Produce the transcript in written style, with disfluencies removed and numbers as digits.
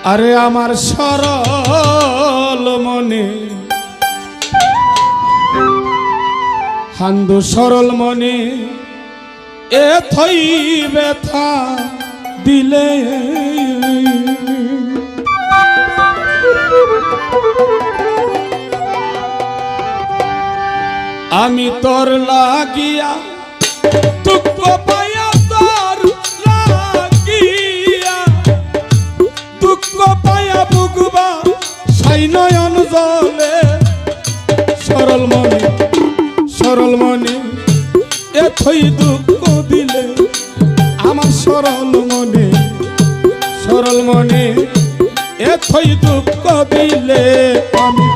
আরে আমার সরল মনে হান্দু সরল মনে এথই ব্যথা দিলে আমি তোর লাগিয়া দুঃখ পাইয়া তোর লাগিয়া দুঃখ পাইয়া বুকবা সাই নয়ন জলে সরল মনে এথই দুঃখ দিলে আমার সরল মনে এথই দুঃখ দিলে আমি